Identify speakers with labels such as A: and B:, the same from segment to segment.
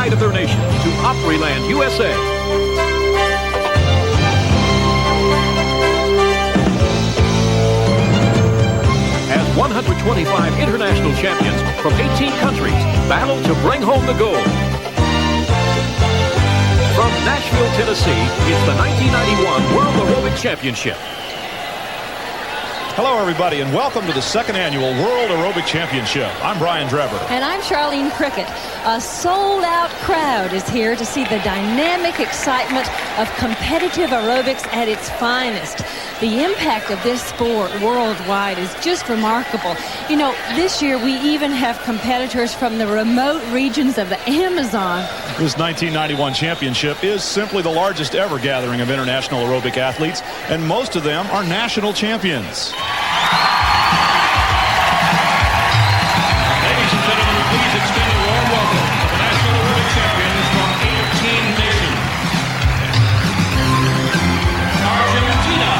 A: pride of their nation to Opryland, USA. As 125 international champions from 18 countries battle to bring home the gold. From Nashville, Tennessee, it's the 1991 World Aerobic Championship.
B: Hello, everybody, and welcome to the second annual World Aerobic Championship. I'm Brian Drever.
C: And I'm Charlene Cricket. A sold-out crowd is here to see the dynamic excitement of competitive aerobics at its finest. The impact of this sport worldwide is just remarkable. You know, this year we even have competitors from the remote regions of the Amazon.
B: This 1991 championship is simply the largest ever gathering of international aerobic athletes, and most of them are national champions.
D: Ladies and gentlemen, please extend a warm welcome to the national aerobic champions from 18 nations. Argentina.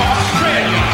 D: Australia.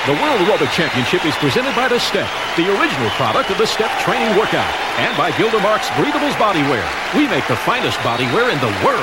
A: The World Aerobic Championship is presented by the Step, the original product of the Step training workout, and by Gildermark's Breathables Bodywear. We make the finest bodywear in the world.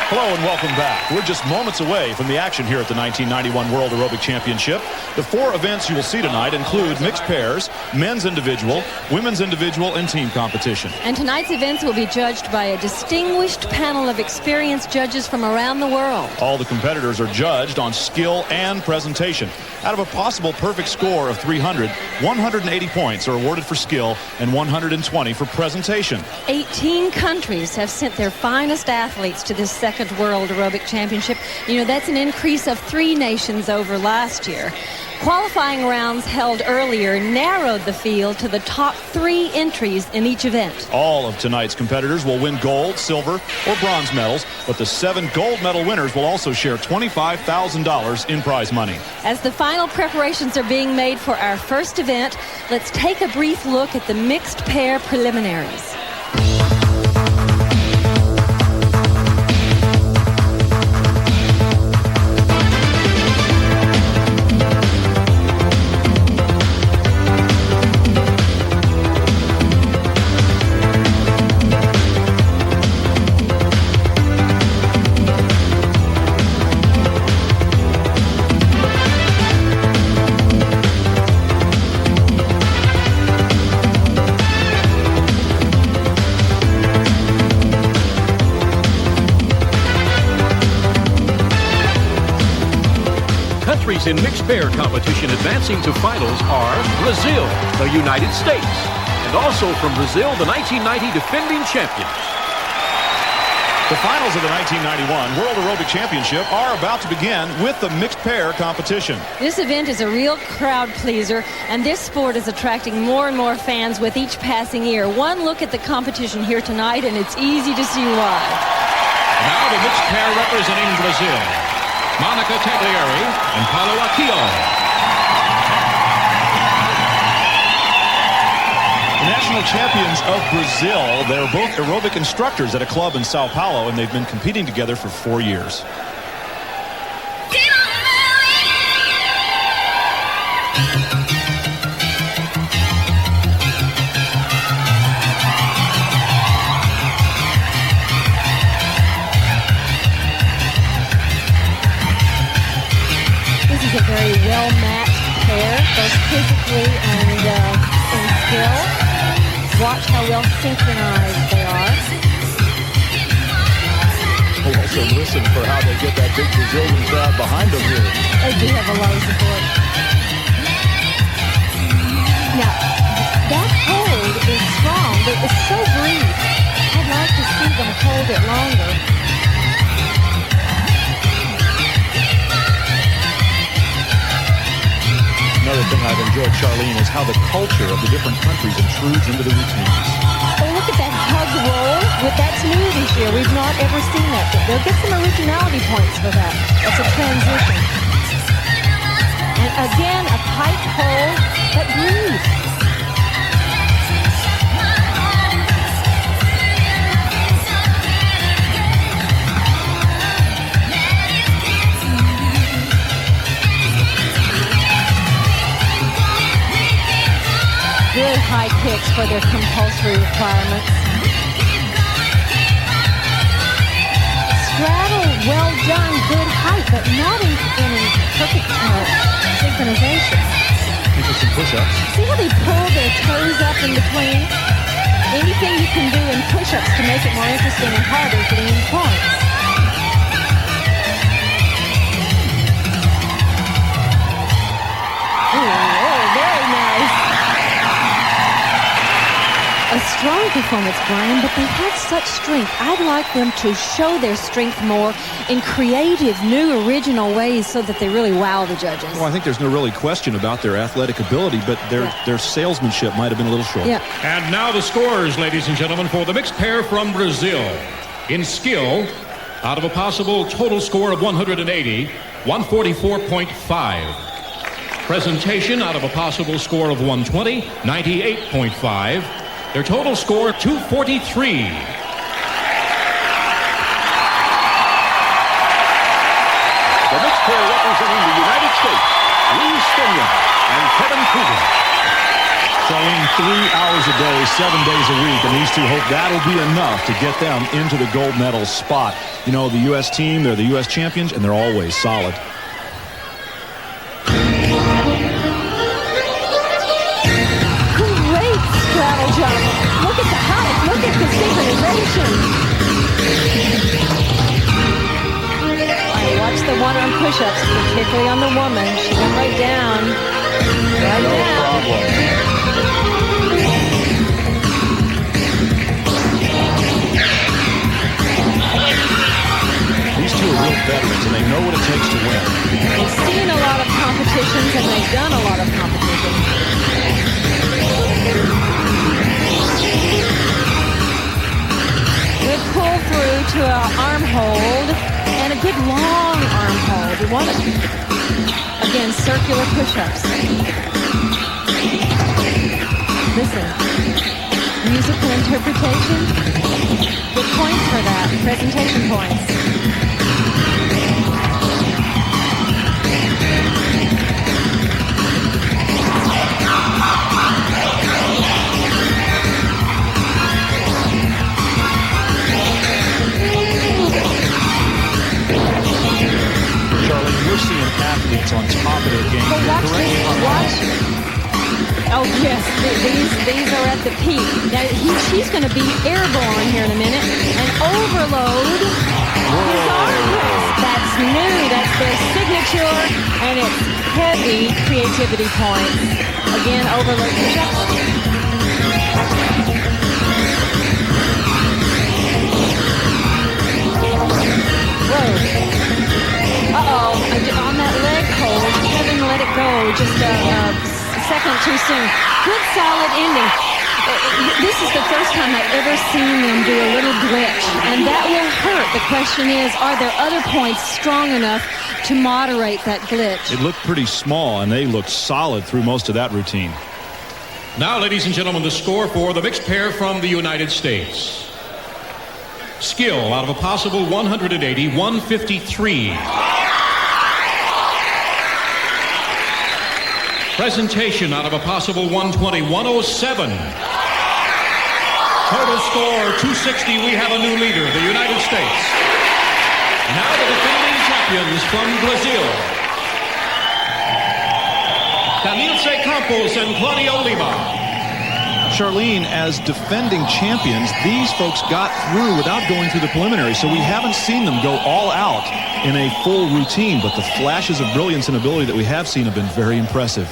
B: Hello, Hello and welcome back. We're just moments away from the action here at the 1991 World Aerobic Championship. The 4 events you will see tonight include mixed pairs, men's individual, women's individual, and team competition.
C: And tonight's events will be judged by a distinguished panel of experienced judges from around the world.
B: All the competitors are judged on skill and presentation. Out of a possible perfect score of 300, 180 points are awarded for skill and 120 for presentation.
C: 18 countries have sent their finest athletes to this second World Aerobic Championship. You know, that's an increase of 3 nations over last year. Qualifying rounds held earlier narrowed the field to the top 3 entries in each event.
B: All of tonight's competitors will win gold, silver, or bronze medals, but the 7 gold medal winners will also share $25,000 in prize money.
C: As the final preparations are being made for our first event, let's take a brief look at the mixed pair preliminaries.
A: Countries in mixed pair competition advancing to finals are Brazil, the United States, and also from Brazil, the 1990 defending champions.
B: The finals of the 1991 World Aerobic Championship are about to begin with the mixed pair competition.
C: This event is a real crowd pleaser, and this sport is attracting more and more fans with each passing year. One look at the competition here tonight, and it's easy to see why.
D: Now the mixed pair representing Brazil, Monica Tagliari and Paulo Aquillo.
B: The national champions of Brazil, they're both aerobic instructors at a club in Sao Paulo, and they've been competing together for 4 years.
C: This is a very well-matched pair, both physically and in skill. Watch how well synchronized they are.
B: We'll also listen for how they get that big Brazilian crowd behind them here.
C: They do have a lot of support. Now, that hold is strong, but it's so brief. I'd like to see them hold it longer.
B: Another thing I've enjoyed, Charlene, is how the culture of the different countries intrudes into the routines.
C: Oh, look at that hug roll. That's new this year. We've not ever seen that. But they'll get some originality points for that. That's a transition. And again, a tight hold, but brief. Good high kicks for their compulsory requirements. Straddle, well done, good height, but not in perfect synchronization.
B: Interesting push-ups.
C: See how they pull their toes up in between? Anything you can do in push-ups to make it more interesting and harder to gain points. Oh, very nice. A strong performance, Brian, but they have such strength. I'd like them to show their strength more in creative, new, original ways so that they really wow the judges.
B: Well, I think there's no really question about their athletic ability, but their salesmanship might have been a little short.
C: Yeah.
D: And now the scores, ladies and gentlemen, for the mixed pair from Brazil. In skill, out of a possible total score of 180, 144.5. Presentation, out of a possible score of 120, 98.5. Their total score, 243.
A: The mixed pair representing the United States, Lee Stinyon and Kevin Coogan.
B: Charlene, 3 hours a day, 7 days a week, and these two hope that'll be enough to get them into the gold medal spot. You know, the U.S. team, they're the U.S. champions, and they're always solid.
C: Great straddle jump. Look at the height. Look at the synchronization. Watch the one-arm push-ups, particularly on the woman. She went right down. Right down.
B: No problem. These two are real veterans, and they know what it takes to win.
C: They've seen a lot of competitions, and they've done a lot of competitions. Good pull through to an arm hold. And a good long arm hold. You want it. Again, circular push-ups. Listen. Musical interpretation. Good points for that. Presentation points.
B: We're seeing athletes on top of their game.
C: Well, watch this. Watch. Oh, yes. These are at the peak. Now, she's going to be airborne here in a minute. And overload his arm press. That's new. That's their signature. And it's heavy creativity points. Again, overload push-ups. Whoa. Uh-oh, on that leg hold, Kevin let it go just a second too soon. Good solid ending. This is the first time I've ever seen them do a little glitch, and that will hurt. The question is, are there other points strong enough to moderate that glitch?
B: It looked pretty small, and they looked solid through most of that routine.
D: Now, ladies and gentlemen, the score for the mixed pair from the United States. Skill out of a possible 180, 153. Presentation out of a possible 120, 107. Total score 260. We have a new leader, the United States. Now the defending champions from Brazil. Danilce Campos and Claudia Lima.
B: Charlene, as defending champions, these folks got through without going through the preliminary, so we haven't seen them go all out in a full routine, but the flashes of brilliance and ability that we have seen have been very impressive.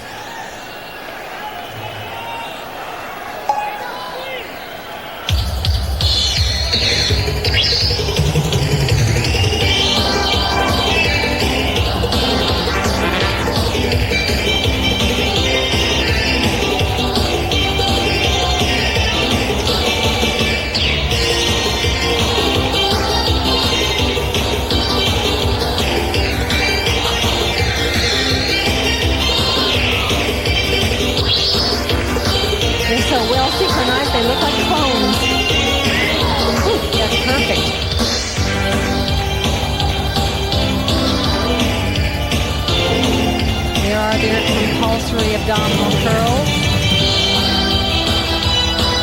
C: Abdominal curls.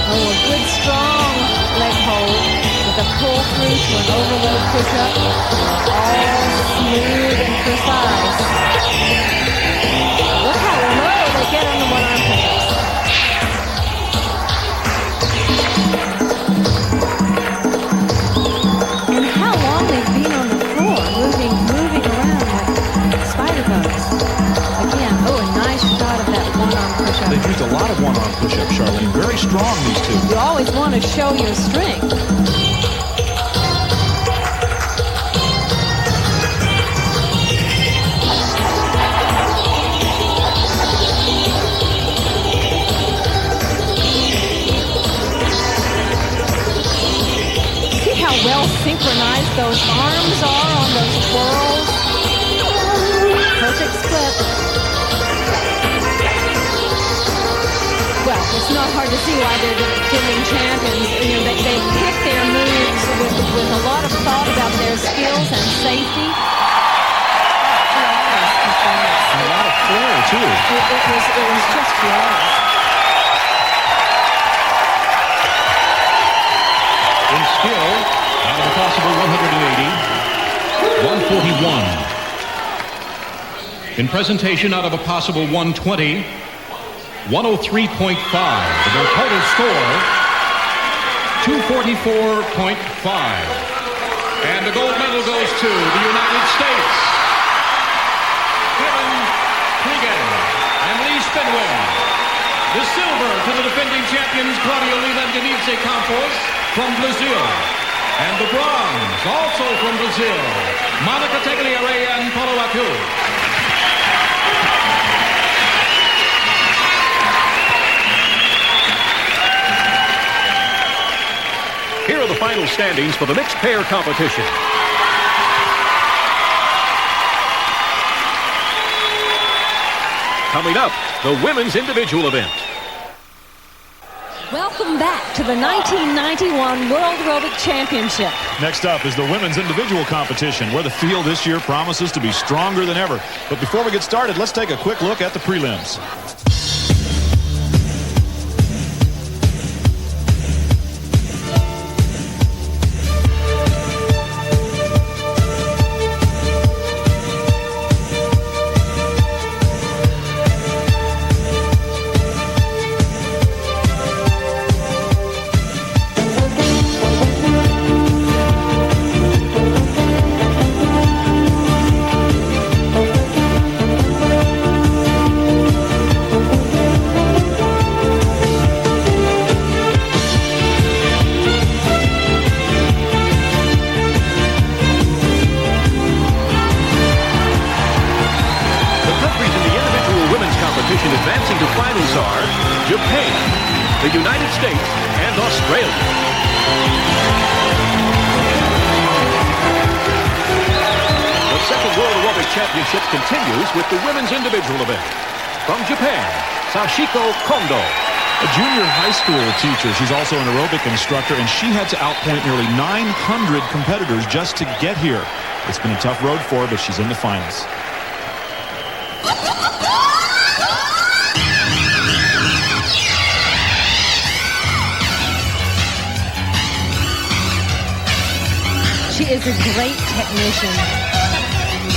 C: Oh, a good strong leg hold with a pull through to an overload push-up. All smooth and precise. Look how low they get on the one-arm push-ups. And how long they've been on the floor, moving around like spider bugs. Again, oh, a nice shot of that one-arm push-up.
B: They've used a lot of one-arm push-ups, Charlene. Very strong, these two.
C: You always want to show your strength. See how well synchronized those arms are on those twirls? Perfect split. Well, it's not hard to see why they're the defending champions. You know, they pick their moves with a lot of thought about their skills and safety.
B: A lot of flair, too.
C: It was just flawless.
D: In skill, out of a possible 180, 141. In presentation, out of a possible 120, 103.5. Their total score, 244.5. And the gold medal goes to the United States. Kevin Clegan and Lee Spinwin. The silver to the defending champions Claudia Oliva and Denise Campos from Brazil. And the bronze, also from Brazil, Monica Tagliare and Paulo Acu.
A: Here are the final standings for the mixed pair competition. Coming up, the women's individual event.
C: Welcome back to the 1991 World Aerobic Championship.
B: Next up is the women's individual competition, where the field this year promises to be stronger than ever. But before we get started, let's take a quick look at the prelims.
A: Advancing to finals are Japan, the United States, and Australia. The second World Aerobic Championship continues with the women's individual event. From Japan, Sachiko Kondo.
B: A junior high school teacher. She's also an aerobic instructor, and she had to outpoint nearly 900 competitors just to get here. It's been a tough road for her, but she's in the finals.
C: She is a great technician.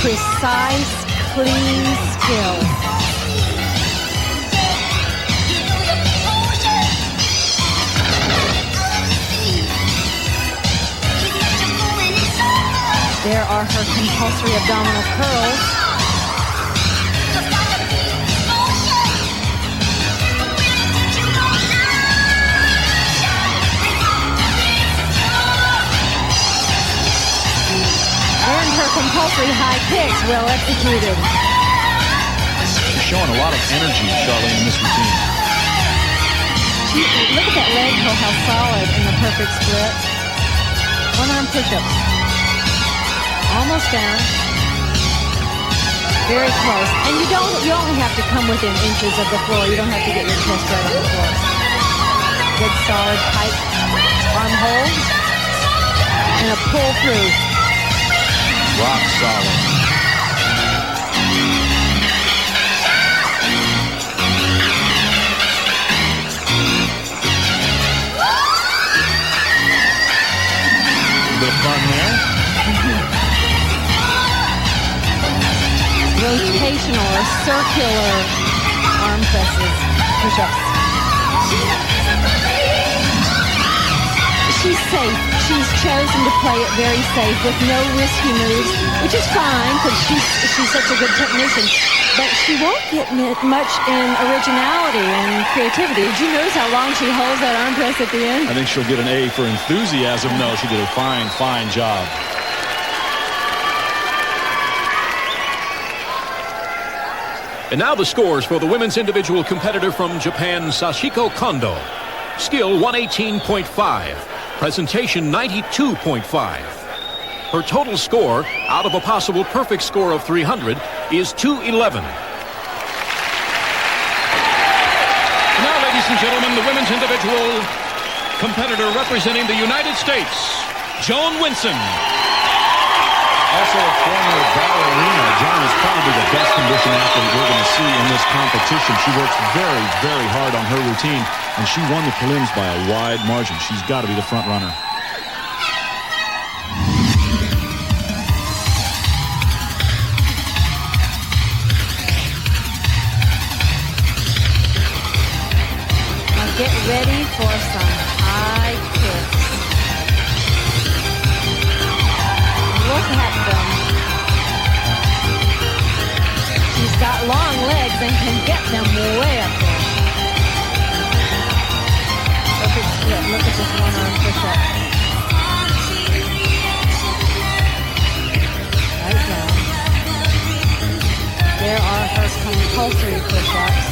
C: Precise, clean skill. There are her compulsory abdominal curls. And her compulsory high kicks, well executed.
B: She's showing a lot of energy, Charlene, in this routine.
C: Look at that leg pull, how solid in the perfect split. One arm push-ups. Almost down. Very close. And you only have to come within inches of the floor. You don't have to get your chest right on the floor. Good solid tight arm hold. And a pull through.
B: Rock solid. A bit of fun there.
C: Rotational or circular arm presses, push-ups. She's safe. She's chosen to play it very safe with no risky moves, which is fine because she's such a good technician. But she won't get much in originality and creativity. Did you notice how long she holds that arm press at the end?
B: I think she'll get an A for enthusiasm. No, she did a fine, fine job.
A: And now the scores for the women's individual competitor from Japan, Sachiko Kondo. Skill 118.5. Presentation 92.5. Her total score, out of a possible perfect score of 300, is 211.
D: Now, ladies and gentlemen, the women's individual competitor representing the United States, Joan Winson.
B: Also a former ballerina, Joan is probably the best conditioned athlete we're going to see in this competition. She works very, very hard on her routine, and she won the prelims by a wide margin. She's got to be the front runner.
C: get ready for some high kicks. Look at them. She's got long legs and can get them way up there. Perfect split. Look at this one-arm push-up. Right down. There are her compulsory push-ups.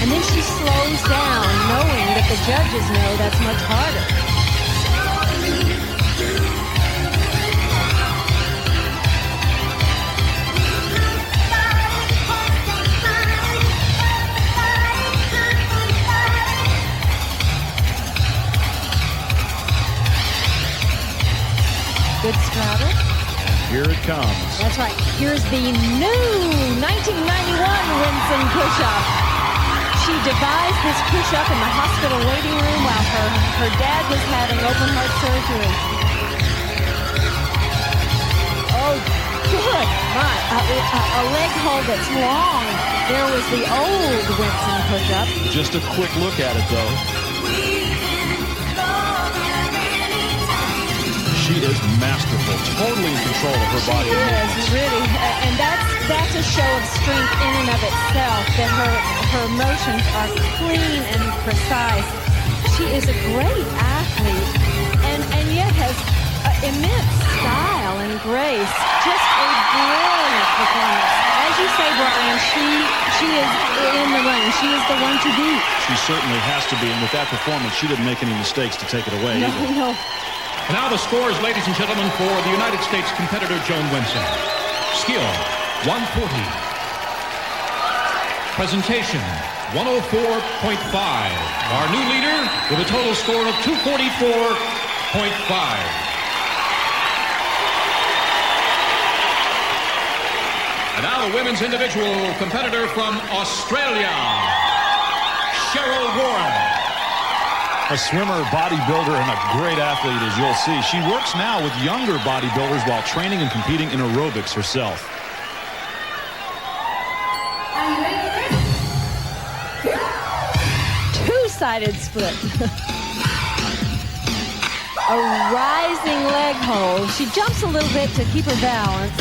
C: And then she slows down, knowing that the judges know that's much harder. Good straddle.
B: Here it comes.
C: That's right. Here's the new 1991 Winston push-up. She devised this push-up in the hospital waiting room while her dad was having open heart surgery. Oh, good. My, a leg hold that's long. There was the old Winston push-up.
B: Just a quick look at it, though. She is masterful, totally in control of her body.
C: She is, really. And that's a show of strength in and of itself, that her motions are clean and precise. She is a great athlete and yet has immense style and grace. Just a brilliant performance. As you say, Brian, she is in the running. She is the one to beat.
B: She certainly has to be, and with that performance, she didn't make any mistakes to take it away.
C: No.
D: And now the scores, ladies and gentlemen, for the United States competitor Joan Winston. Skill, 140. Presentation, 104.5. Our new leader with a total score of 244.5. And now the women's individual competitor from Australia, Cheryl Warren.
B: A swimmer, bodybuilder, and a great athlete, as you'll see. She works now with younger bodybuilders while training and competing in aerobics herself.
C: Two-sided split. A rising leg hold. She jumps a little bit to keep her balance.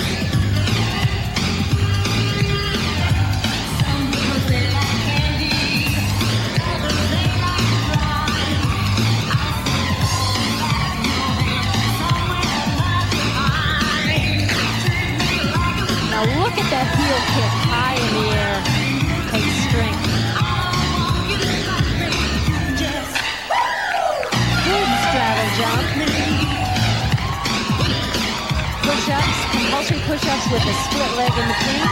C: Now look at that heel kick high in the air. Takes strength. Good straddle jump. Push-ups, compulsory push-ups with a split leg in between.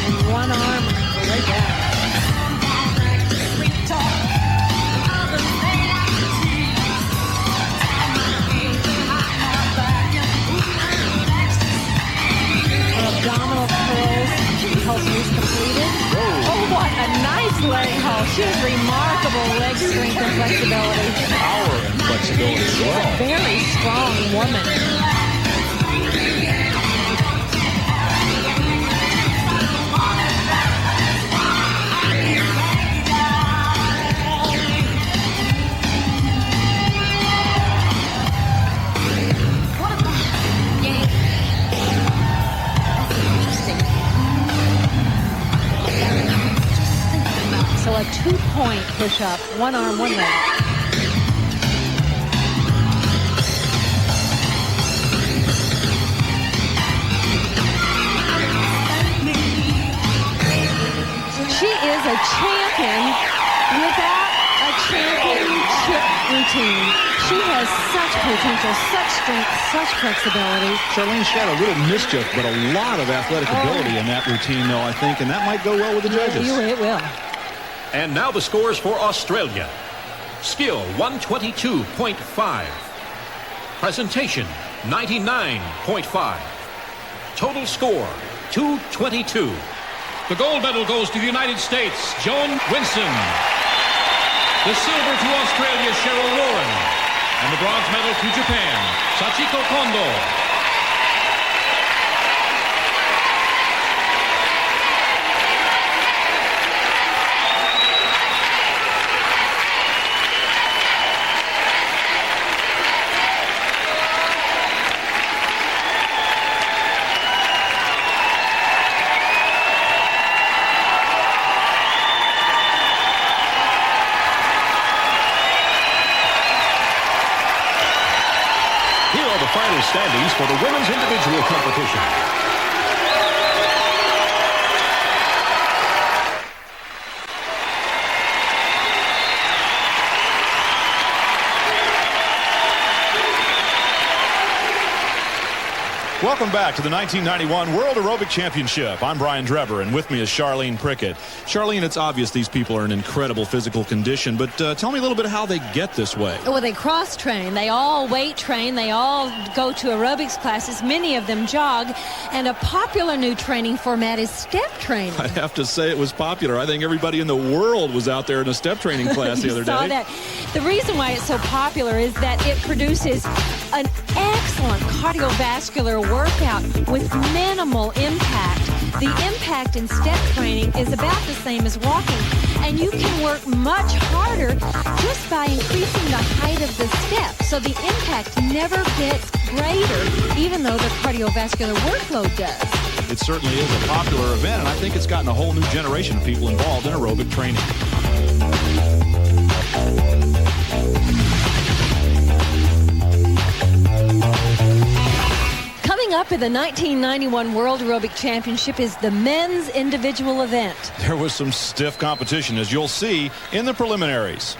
C: And one arm way down. Abdominal curls, compulsory completed. Oh, what a nice leg hold. She has remarkable leg strength and flexibility.
B: Power and flexibility as well.
C: She's a very strong woman. So a two-point push-up, one arm, one leg. She is a champion without a championship routine. She has such potential, such strength, such flexibility.
B: Charlene, she had a little mischief, but a lot of athletic ability in that routine, though, I think, and that might go well with the judges.
C: It will.
A: And now the scores for Australia. Skill, 122.5. Presentation, 99.5. Total score, 222.
D: The gold medal goes to the United States, Joan Winston. The silver to Australia, Cheryl Warren. And the bronze medal to Japan, Sachiko Kondo.
A: the final standings for the women's individual competition.
B: Welcome back to the 1991 World Aerobic Championship. I'm Brian Drever, and with me is Charlene Prickett. Charlene, it's obvious these people are in incredible physical condition, but tell me a little bit how they get this way.
C: Well, they cross-train. They all weight train. They all go to aerobics classes. Many of them jog. And a popular new training format is step training.
B: I have to say it was popular. I think everybody in the world was out there in a step training class the other day.
C: Saw that. The reason why it's so popular is that it produces an excellent cardiovascular workout with minimal impact. The impact in step training is about the same as walking, and you can work much harder just by increasing the height of the step. So the impact never gets greater, even though the cardiovascular workload does.
B: It certainly is a popular event, and I think it's gotten a whole new generation of people involved in aerobic training.
C: Coming up at the 1991 World Aerobic Championship is the men's individual event.
B: There was some stiff competition, as you'll see in the preliminaries.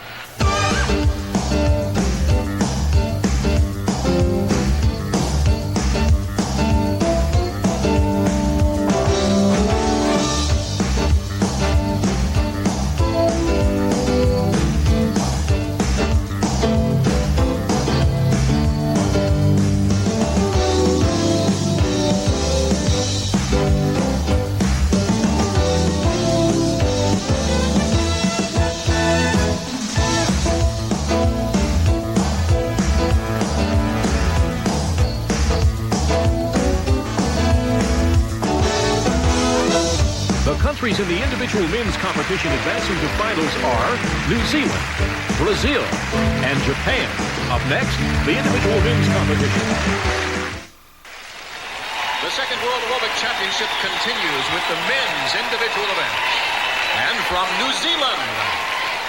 A: Countries in the individual men's competition advancing to finals are New Zealand, Brazil, and Japan. Up next, the individual men's competition.
D: The second World Aerobic Championship continues with the men's individual event. And from New Zealand,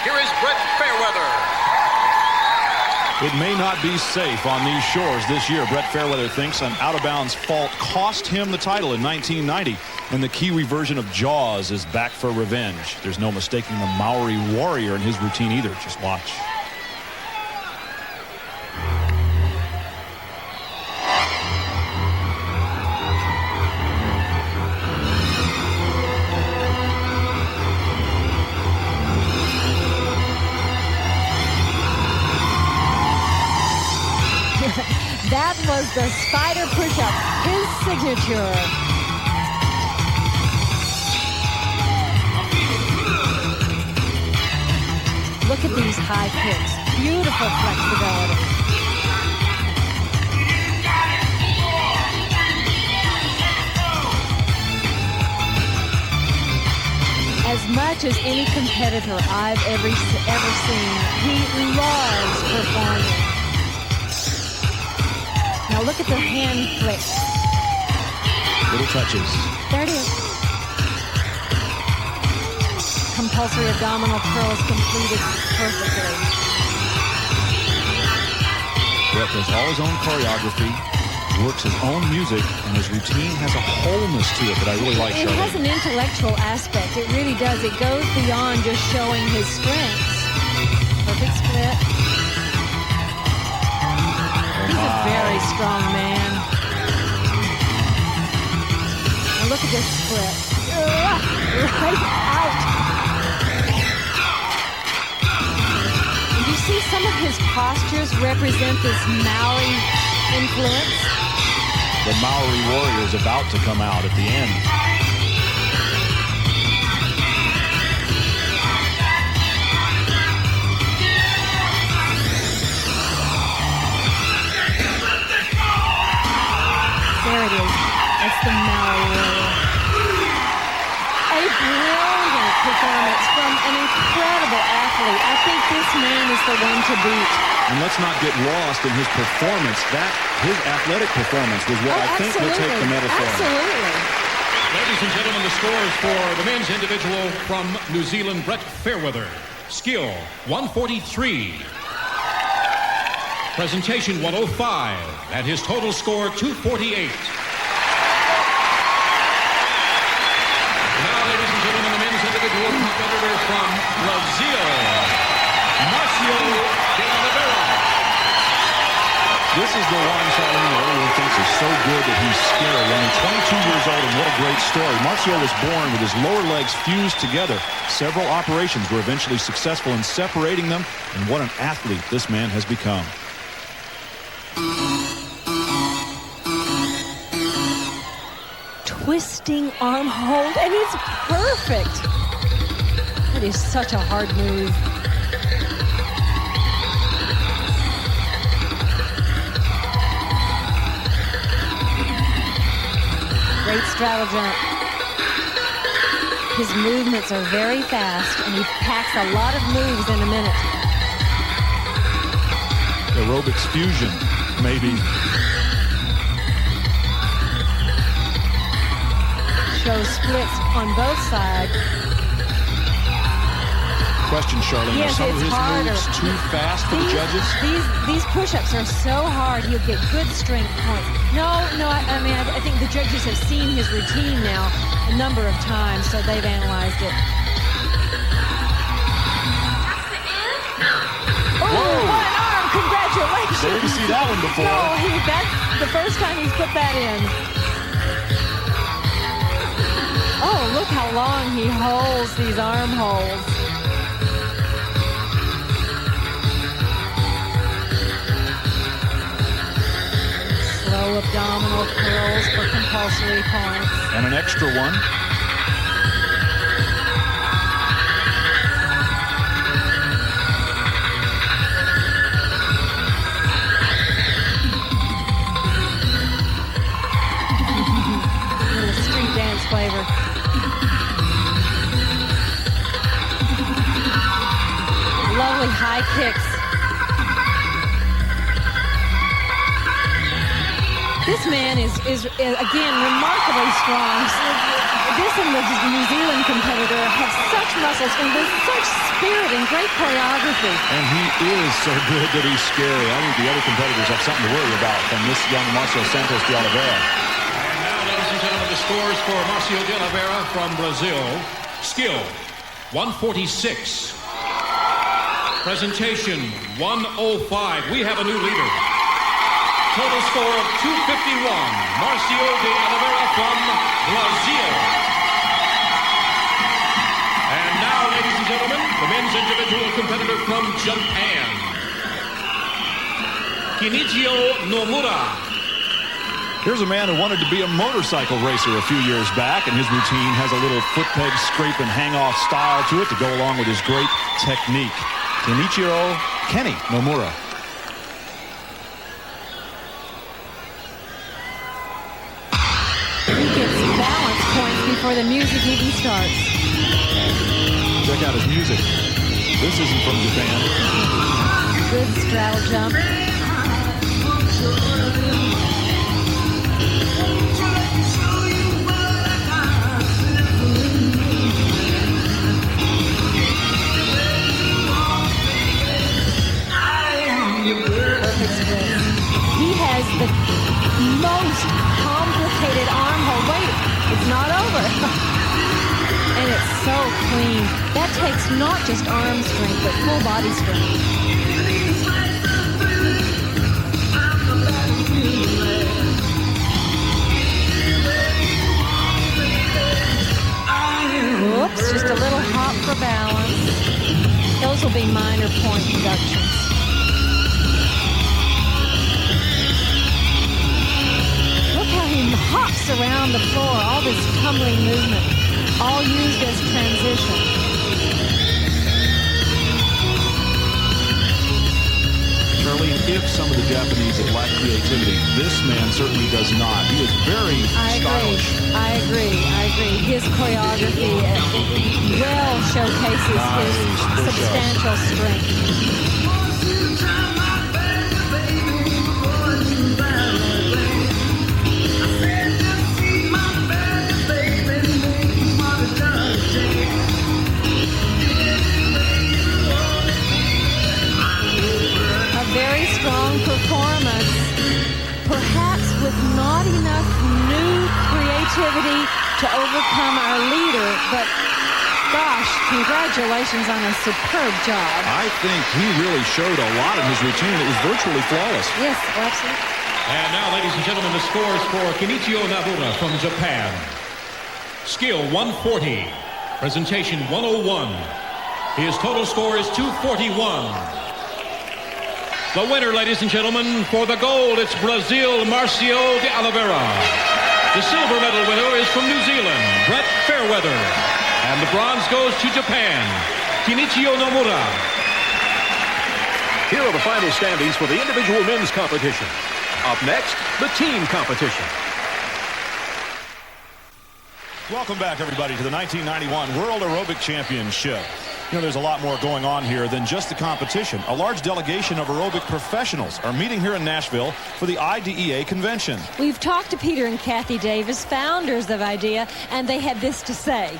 D: here is Brett Fairweather.
B: It may not be safe on these shores this year. Brett Fairweather thinks an out-of-bounds fault cost him the title in 1990. And the Kiwi version of Jaws is back for revenge. There's no mistaking the Maori warrior in his routine either. Just watch.
C: That was the spider push-up, his signature. Look at these high kicks. Beautiful flexibility. As much as any competitor I've ever seen, he loves performing. Now look at the hand flicks.
B: Little touches.
C: There it is. Compulsory abdominal curls completed perfectly.
B: Brett does all his own choreography, works his own music, and his routine has a wholeness to it that I really like.
C: It has an intellectual aspect. It really does. It goes beyond just showing his strengths. Perfect split. He's a very strong man. Now look at this split. Right out. See, some of his postures represent this Maori influence.
B: The Maori warrior is about to come out at the end.
C: There it is. That's the Maori warrior. A brilliant performance from an incredible athlete. I think this man is the one to beat.
B: And let's not get lost in his performance. His athletic performance was what I think will take the medal for him.
C: Absolutely.
D: Ladies and gentlemen, the scores for the men's individual from New Zealand, Brett Fairweather. Skill, 143. Presentation 105, and his total score 248. Now, ladies and gentlemen, the men's individual competitor from Brazil, Marcio de Oliveira.
B: This is the one, Charlene, that everyone thinks is so good that he's scary. Only 22 years old, and what a great story. Marcio was born with his lower legs fused together. Several operations were eventually successful in separating them, and what an athlete this man has become.
C: Twisting arm hold, and it's perfect. That is such a hard move. Great straddle jump. His movements are very fast, and he packs a lot of moves in a minute.
B: Aerobic fusion, maybe.
C: Shows splits on both sides.
B: Question, Charlene,
C: Yes,
B: are some of
C: it's
B: his
C: harder.
B: moves too fast for the judges?
C: These push-ups are so hard, you'll get good strength points. No, I mean, I think the judges have seen his routine now a number of times, so they've analyzed it. Oh, one arm! Congratulations!
B: They didn't see that one before.
C: No, that's the first time he's put that in. Oh, look how long he holds these arm holds. Slow abdominal curls for compulsory points.
B: And an extra one.
C: Little street dance flavor. Lovely high kicks. This man is again remarkably strong. This and the New Zealand competitor have such muscles and with such spirit and great choreography.
B: And he is so good that he's scary. I think the other competitors have something to worry about from this young Marcio Santos de Oliveira.
D: And now, ladies and gentlemen, the scores for Marcio de Oliveira from Brazil. Skill, 146. Presentation, 105. We have a new leader. Total score of 251. Marcio de Oliveira from Brazil. And now, ladies and gentlemen, the men's individual competitor from Japan, Kenichio Nomura.
B: Here's a man who wanted to be a motorcycle racer a few years back, and his routine has a little foot peg scrape and hang-off style to it to go along with his great technique. Kenny Nomura.
C: He gets balance points before the music even starts.
B: Check out his music. This isn't from Japan.
C: Good straddle jump. Perfect split. He has the most complicated arm hold. Wait, it's not over. And it's so clean. That takes not just arm strength, but full body strength. Whoops, just a little hop for balance. Those will be minor point deductions. Look how he hops around the floor, all this tumbling movement, all used as transition.
B: Charlene, if some of the Japanese have lacked creativity, this man certainly does not. He is very stylish.
C: I agree. His choreography well showcases his substantial strength. A very strong to overcome our leader, but gosh, congratulations on a superb job.
B: I think he really showed a lot in his routine. It was virtually flawless.
C: Yes, absolutely.
D: And now, ladies and gentlemen, the scores for Kenichio Nabura from Japan. Skill 140. Presentation 101. His total score is 241. The winner, ladies and gentlemen, for the gold, it's Brazil, Marcio de Oliveira. The silver medal winner is from New Zealand, Brett Fairweather. And the bronze goes to Japan, Kenichio Nomura.
A: Here are the final standings for the individual men's competition. Up next, the team competition.
B: Welcome back, everybody, to the 1991 World Aerobic Championship. You know, there's a lot more going on here than just the competition. A large delegation of aerobic professionals are meeting here in Nashville for the IDEA convention.
C: We've talked to Peter and Kathy Davis, founders of IDEA, and they had this to say.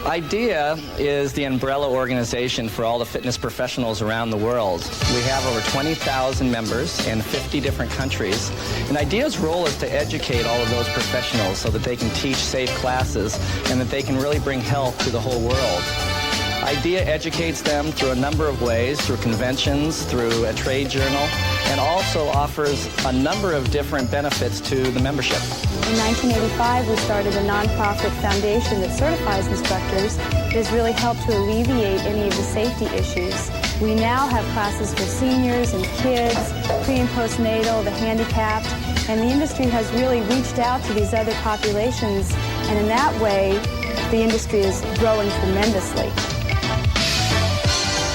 E: IDEA is the umbrella organization for all the fitness professionals around the world. We have over 20,000 members in 50 different countries. And IDEA's role is to educate all of those professionals so that they can teach safe classes and that they can really bring health to the whole world. IDEA educates them through a number of ways, through conventions, through a trade journal, and also offers a number of different benefits to the membership.
F: In 1985, we started a nonprofit foundation that certifies instructors. It has really helped to alleviate any of the safety issues. We now have classes for seniors and kids, pre- and postnatal, the handicapped, and the industry has really reached out to these other populations, and in that way, the industry is growing tremendously.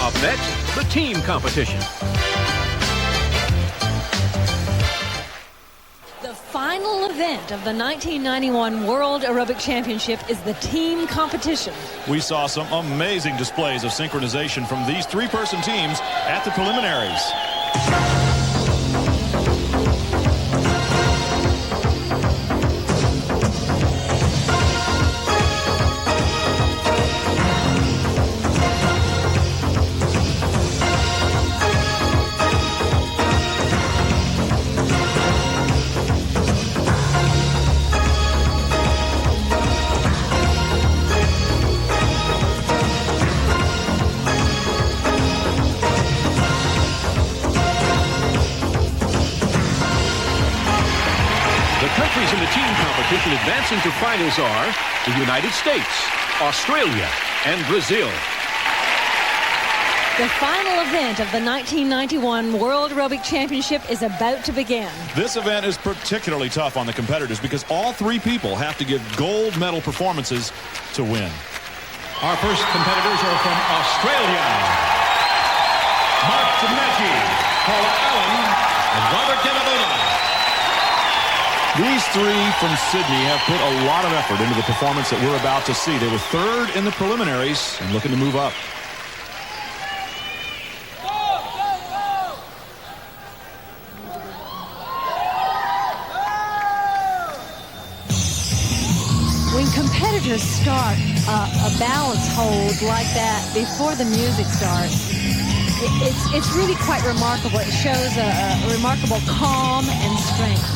A: Up next, the team competition.
C: The final event of the 1991 World Aerobic Championship is the team competition.
B: We saw some amazing displays of synchronization from these three-person teams at the preliminaries.
A: In the team competition advancing to finals are the United States, Australia, and Brazil.
C: The final event of the 1991 World Aerobic Championship is about to begin.
B: This event is particularly tough on the competitors because all three people have to give gold medal performances to win.
D: Our first competitors are from Australia. Mark DeMeggi, Paula Allen, and Robert Delabola.
B: These three from Sydney have put a lot of effort into the performance that we're about to see. They were third in the preliminaries and looking to move up.
C: When competitors start a balance hold like that before the music starts, it's really quite remarkable. It shows a remarkable calm and strength.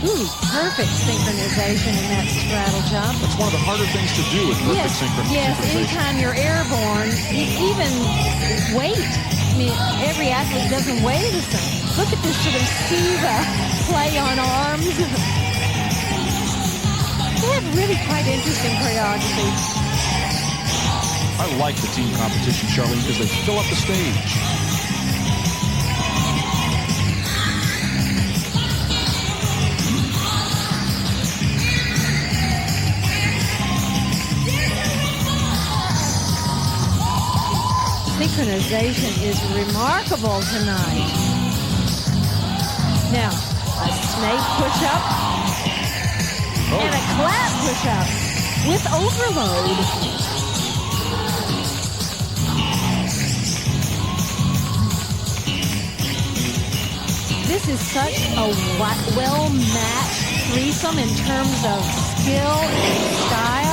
C: Ooh, perfect synchronization in that straddle jump.
B: That's one of the harder things to do with perfect synchronization.
C: Yes, anytime you're airborne, even weight. I mean, every athlete doesn't weigh the same. Look at this sort of Siva play on arms. They have really quite interesting choreography.
B: I like the team competition, Charlene, because they fill up the stage.
C: Synchronization is remarkable tonight. Now, a snake push-up and a clap push-up with overload. This is such a well-matched threesome in terms of skill and style.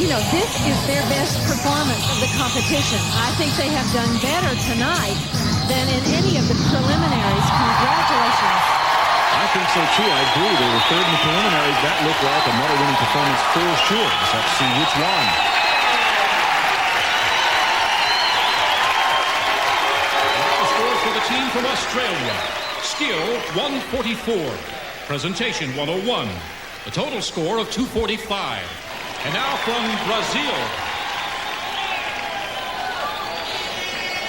C: you know, this is their best performance of the competition. I think they have done better tonight than in any of the preliminaries. Congratulations.
B: I think so, too. I agree. They were third in the preliminaries. That looked like a medal-winning performance for sure. Just have to see which one.
A: The scores for the team from Australia. Skill, 144. Presentation, 101. A total score of 245. And now from Brazil.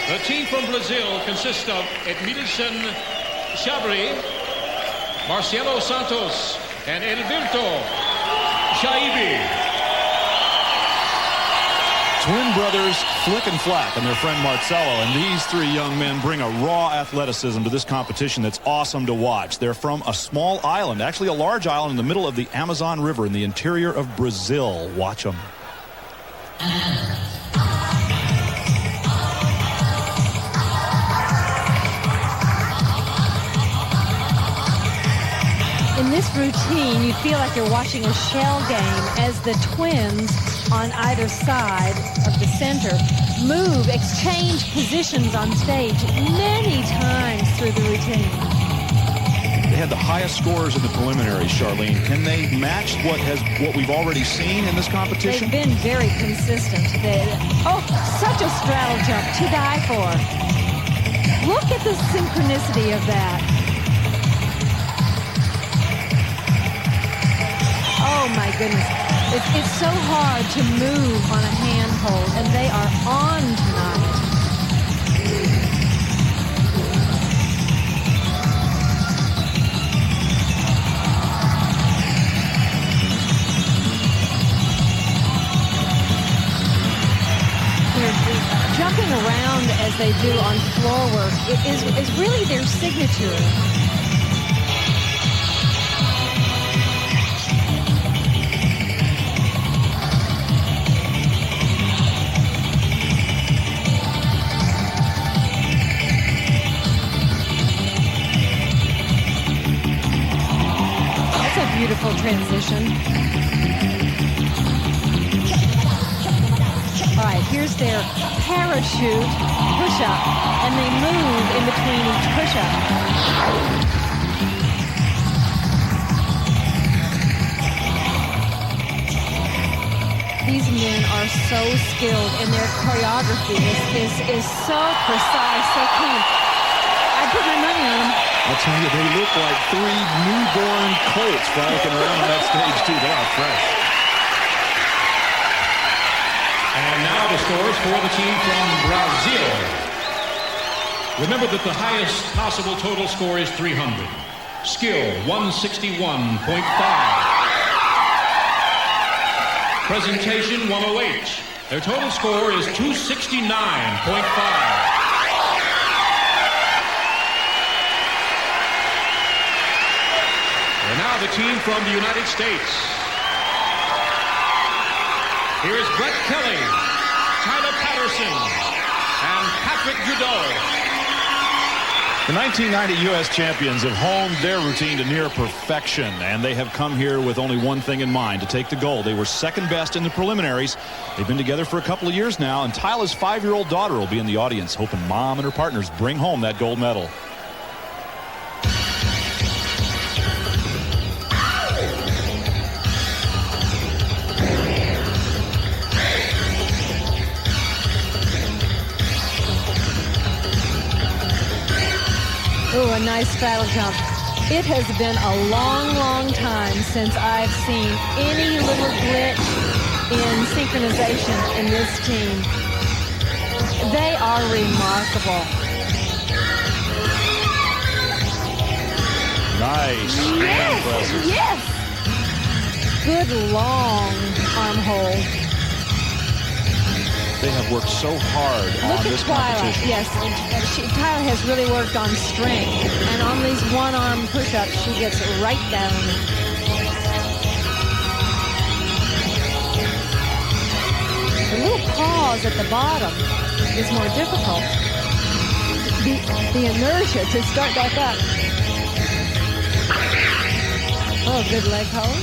A: The team from Brazil consists of Edmilson Chabri, Marcelo Santos, and Alberto Shaibi.
B: Twin brothers Flick and Flack and their friend Marcelo, and these three young men bring a raw athleticism to this competition that's awesome to watch. They're from a small island, actually a large island in the middle of the Amazon River in the interior of Brazil. Watch them.
C: In this routine, you feel like you're watching a shell game as the twins on either side of the center move, exchange positions on stage many times through the routine.
B: They had the highest scores in the preliminaries, Charlene. Can they match what we've already seen in this competition?
C: They've been very consistent. Such a straddle jump to die for. Look at the synchronicity of that. Oh my goodness. It's so hard to move on a handhold, and they are on tonight. They're jumping around as they do on floor work. It is really their signature. Beautiful transition. All right, here's their parachute push-up, and they move in between each push-up. These men are so skilled, and their choreography is so precise, so clean. I put my money on them.
B: I'll tell you, they look like three newborn colts frolicking around on that stage, too. They are fresh.
D: And now the scores for the team from Brazil. Remember that the highest possible total score is 300. Skill, 161.5. Presentation, 108. Their total score is 269.5. Now the team from the United States. Here is Brett Kelly, Tyler Patterson, and Patrick Goudot.
B: The 1990 U.S. champions have honed their routine to near perfection, and they have come here with only one thing in mind, to take the gold. They were second best in the preliminaries. They've been together for a couple of years now, and Tyler's 5-year-old daughter will be in the audience, hoping mom and her partners bring home that gold medal.
C: Ooh, a nice straddle jump. It has been a long, long time since I've seen any little glitch in synchronization in this team. They are remarkable.
B: Nice.
C: Yes, yes. Good long arm hold.
B: They have worked so hard on this competition.
C: Yes, Tyler has really worked on strength, and on these one-arm push-ups, she gets right down. The little pause at the bottom is more difficult. The inertia to start back up. Oh, good leg hold.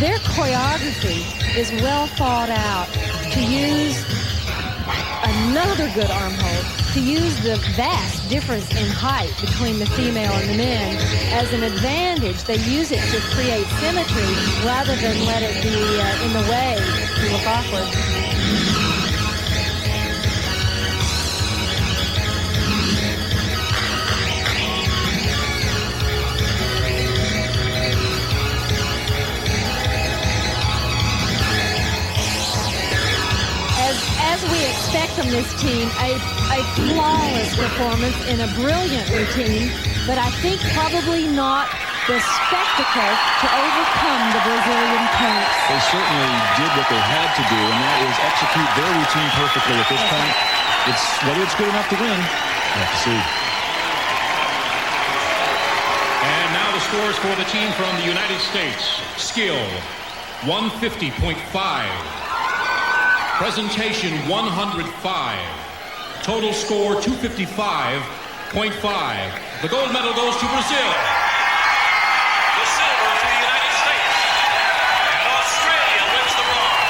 C: Their choreography is well thought out. To use another good arm hold, to use the vast difference in height between the female and the men as an advantage. They use it to create symmetry rather than let it be in the way to look awkward. As we expect from this team, a flawless performance in a brilliant routine, but I think probably not the spectacle to overcome the Brazilian parents.
B: They certainly did what they had to do, and that is execute their routine perfectly at this point. Whether it's good enough to win, we'll have to see.
D: And now the scores for the team from the United States. Skill, 150.5. Presentation 105. Total score 255.5. The gold medal goes to Brazil. The silver to the United States. And Australia wins the bronze.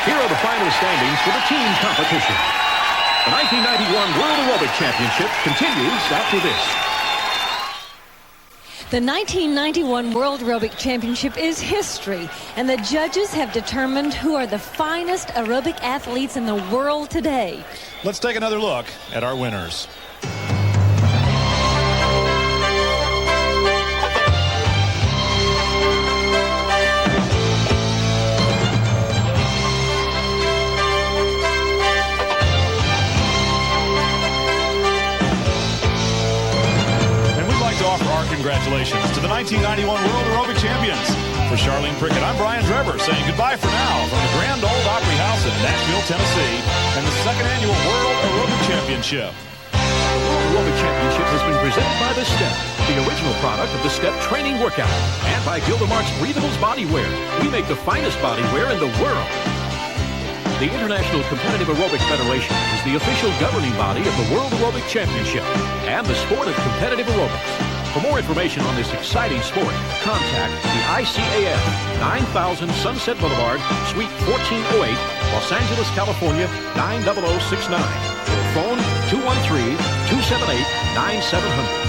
A: Here are the final standings for the team competition. The 1991 World Aerobic Championship continues after this.
C: The 1991 World Aerobic Championship is history, and the judges have determined who are the finest aerobic athletes in the world today.
B: Let's take another look at our winners. Congratulations to the 1991 World Aerobic Champions. For Charlene Prickett, I'm Brian Drever saying goodbye for now from the Grand Ole Opry House in Nashville, Tennessee, and the second annual World Aerobic Championship.
A: The World Aerobic Championship has been presented by The Step, the original product of the Step training workout, and by Gildamark's Breathables Bodywear. We make the finest bodywear in the world. The International Competitive Aerobic Federation is the official governing body of the World Aerobic Championship and the sport of competitive aerobics. For more information on this exciting sport, contact the ICAF, 9000 Sunset Boulevard, Suite 1408, Los Angeles, California, 90069. Or phone 213-278-9700.